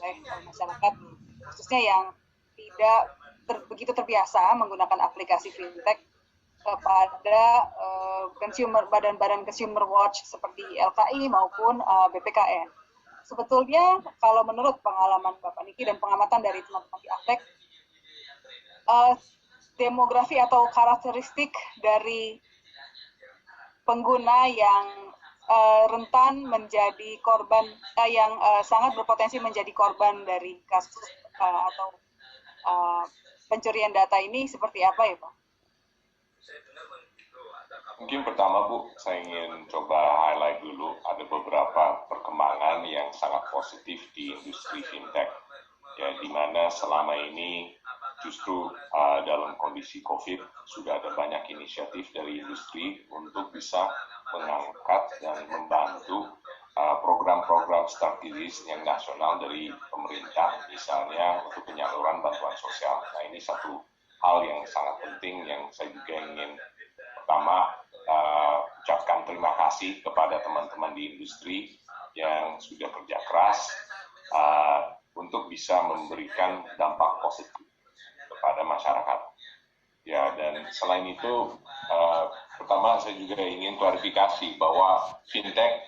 oleh masyarakat, khususnya yang tidak begitu terbiasa menggunakan aplikasi fintech, kepada badan-badan consumer watch seperti LKI maupun BPKN. Sebetulnya kalau menurut pengalaman Bapak Niki dan pengamatan dari teman-teman di Aftek, demografi atau karakteristik dari pengguna yang rentan menjadi korban, yang sangat berpotensi menjadi korban dari kasus atau pencurian data ini seperti apa ya Pak? Mungkin pertama Bu, saya ingin coba highlight dulu ada beberapa perkembangan yang sangat positif di industri fintech, ya di mana selama ini justru dalam kondisi COVID sudah ada banyak inisiatif dari industri untuk bisa mengangkat dan membantu program-program strategis yang nasional dari pemerintah, misalnya untuk penyaluran bantuan sosial. Nah ini satu hal yang sangat penting yang saya juga ingin pertama ucapkan terima kasih kepada teman-teman di industri yang sudah kerja keras untuk bisa memberikan dampak positif kepada masyarakat. Ya, dan selain itu, pertama saya juga ingin klarifikasi bahwa fintech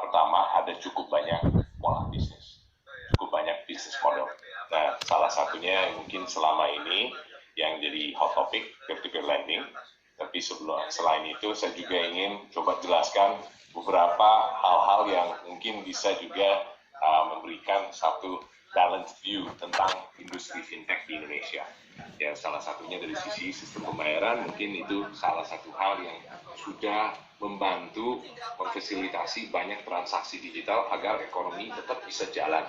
pertama ada cukup banyak pola bisnis, cukup banyak bisnis model. Nah, salah satunya mungkin selama ini yang jadi hot topic peer-to-peer lending. Tapi selain itu saya juga ingin coba jelaskan beberapa hal-hal yang mungkin bisa juga memberikan satu balanced view tentang industri fintech di Indonesia. Ya, salah satunya dari sisi sistem pembayaran, mungkin itu salah satu hal yang sudah membantu memfasilitasi banyak transaksi digital agar ekonomi tetap bisa jalan.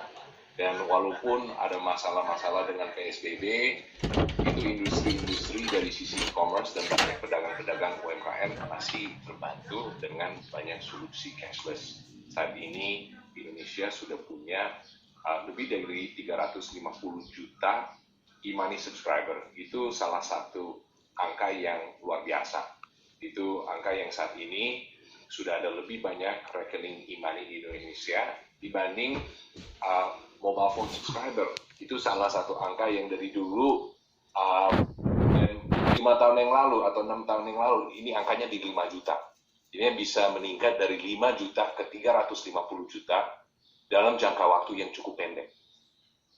Dan walaupun ada masalah-masalah dengan PSBB, itu industri-industri dari sisi e-commerce dan banyak pedagang-pedagang UMKM masih terbantu dengan banyak solusi cashless. Saat ini Indonesia sudah punya lebih dari 350 juta e-money subscriber. Itu salah satu angka yang luar biasa. Itu angka yang saat ini sudah ada lebih banyak rekening e-money di Indonesia dibanding mobile phone subscriber. Itu salah satu angka yang dari dulu 5 tahun yang lalu atau 6 tahun yang lalu ini angkanya di 5 juta. Ini bisa meningkat dari 5 juta ke 350 juta dalam jangka waktu yang cukup pendek.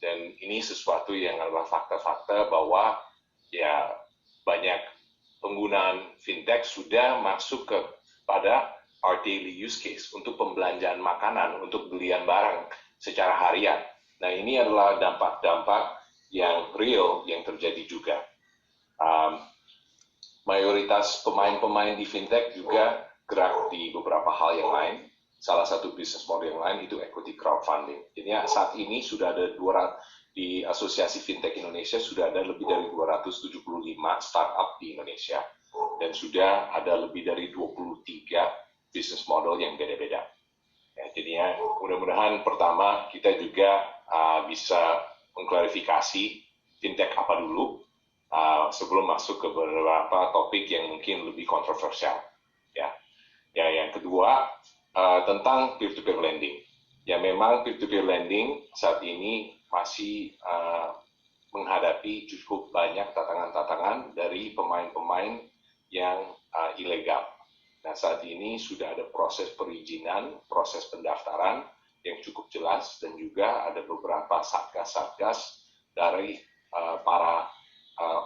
Dan ini sesuatu yang adalah fakta-fakta bahwa ya banyak penggunaan fintech sudah masuk kepada our daily use case untuk pembelanjaan makanan, untuk belian barang secara harian. Nah ini adalah dampak-dampak yang real yang terjadi juga. Mayoritas pemain-pemain di fintech juga gerak di beberapa hal yang lain. Salah satu bisnis model yang lain itu equity crowdfunding. Jadi saat ini sudah ada di Asosiasi Fintech Indonesia sudah ada lebih dari 275 startup di Indonesia dan sudah ada lebih dari 23 bisnis model yang beda-beda. Ya, jadinya mudah-mudahan pertama kita juga bisa mengklarifikasi fintech apa dulu sebelum masuk ke beberapa topik yang mungkin lebih kontroversial. Ya, yang kedua tentang peer-to-peer lending. Ya memang peer-to-peer lending saat ini masih menghadapi cukup banyak tantangan-tantangan dari pemain-pemain yang ilegal. Nah saat ini sudah ada proses perizinan, proses pendaftaran yang cukup jelas dan juga ada beberapa satgas-satgas dari para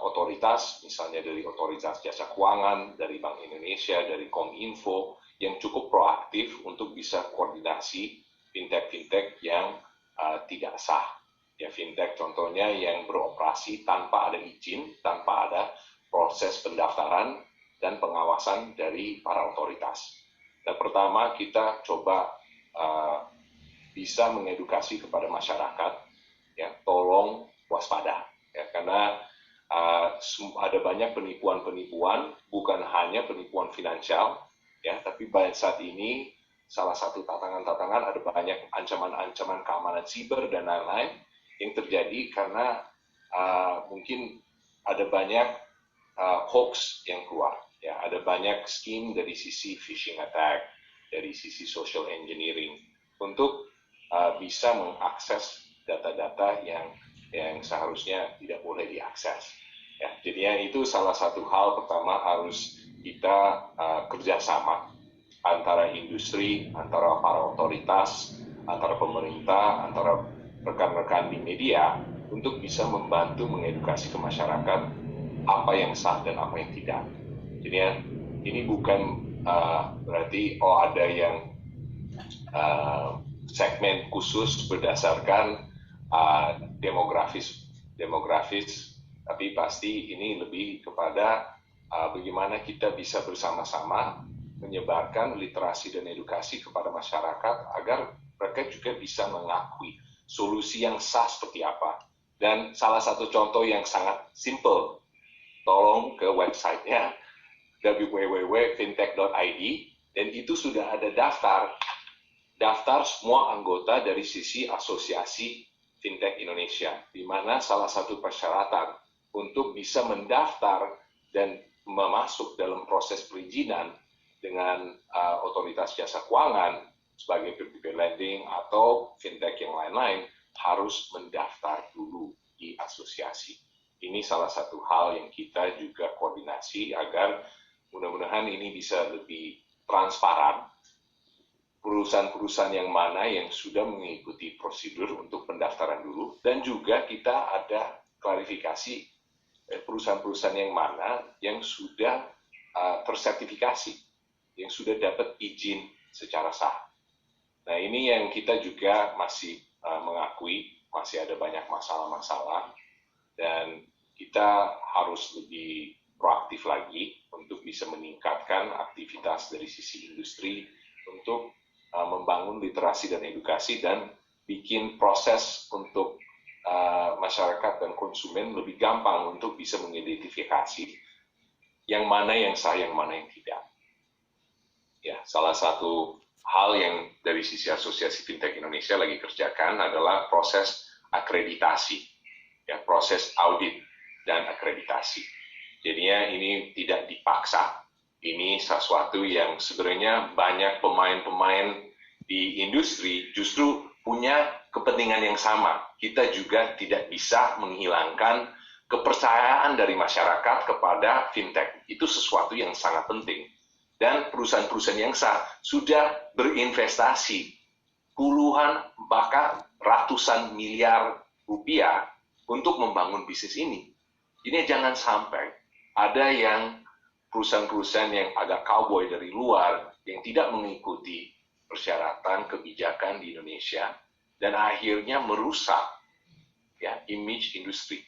otoritas, misalnya dari Otoritas Jasa Keuangan, dari Bank Indonesia, dari Kominfo, yang cukup proaktif untuk bisa koordinasi fintech-fintech yang tidak sah. Ya, fintech contohnya yang beroperasi tanpa ada izin, tanpa ada proses pendaftaran dan pengawasan dari para otoritas. Nah, pertama kita coba bisa mengedukasi kepada masyarakat, ya tolong waspada, ya karena ada banyak penipuan-penipuan, bukan hanya penipuan finansial, ya tapi saat ini salah satu tantangan-tantangan ada banyak ancaman-ancaman keamanan siber dan lain-lain yang terjadi karena mungkin ada banyak hoax yang keluar. Ya, ada banyak scheme dari sisi phishing attack, dari sisi social engineering untuk bisa mengakses data-data yang seharusnya tidak boleh diakses. Ya, jadinya itu salah satu hal pertama harus kita kerjasama antara industri, antara para otoritas, antara pemerintah, antara rekan-rekan di media untuk bisa membantu mengedukasi ke masyarakat apa yang sah dan apa yang tidak. Jadi ini bukan berarti ada yang segmen khusus berdasarkan demografis, tapi pasti ini lebih kepada bagaimana kita bisa bersama-sama menyebarkan literasi dan edukasi kepada masyarakat agar mereka juga bisa mengakui solusi yang sah seperti apa. Dan salah satu contoh yang sangat simple, tolong ke websitenya www.fintech.id, dan itu sudah ada daftar semua anggota dari sisi asosiasi Fintech Indonesia, di mana salah satu persyaratan untuk bisa mendaftar dan memasuk dalam proses perizinan dengan otoritas jasa keuangan sebagai peer-to-peer lending atau fintech yang lain-lain harus mendaftar dulu di asosiasi. Ini salah satu hal yang kita juga koordinasi agar mudah-mudahan ini bisa lebih transparan. Perusahaan-perusahaan yang mana yang sudah mengikuti prosedur untuk pendaftaran dulu, dan juga kita ada klarifikasi perusahaan-perusahaan yang mana yang sudah tersertifikasi, yang sudah dapat izin secara sah. Nah, ini yang kita juga masih mengakui masih ada banyak masalah-masalah, dan kita harus lebih proaktif lagi untuk bisa meningkatkan aktivitas dari sisi industri untuk membangun literasi dan edukasi dan bikin proses untuk masyarakat dan konsumen lebih gampang untuk bisa mengidentifikasi yang mana yang sah, yang mana yang tidak. Ya, salah satu hal yang dari sisi Asosiasi Fintech Indonesia lagi kerjakan adalah proses akreditasi, ya, proses audit dan akreditasi. Jadinya ini tidak dipaksa, ini sesuatu yang sebenarnya banyak pemain-pemain di industri justru punya kepentingan yang sama. Kita juga tidak bisa menghilangkan kepercayaan dari masyarakat kepada fintech. Itu sesuatu yang sangat penting. Dan perusahaan-perusahaan yang sah sudah berinvestasi puluhan bahkan ratusan miliar rupiah untuk membangun bisnis ini. Ini jangan sampai ada yang perusahaan-perusahaan yang agak cowboy dari luar yang tidak mengikuti persyaratan kebijakan di Indonesia dan akhirnya merusak ya image industri.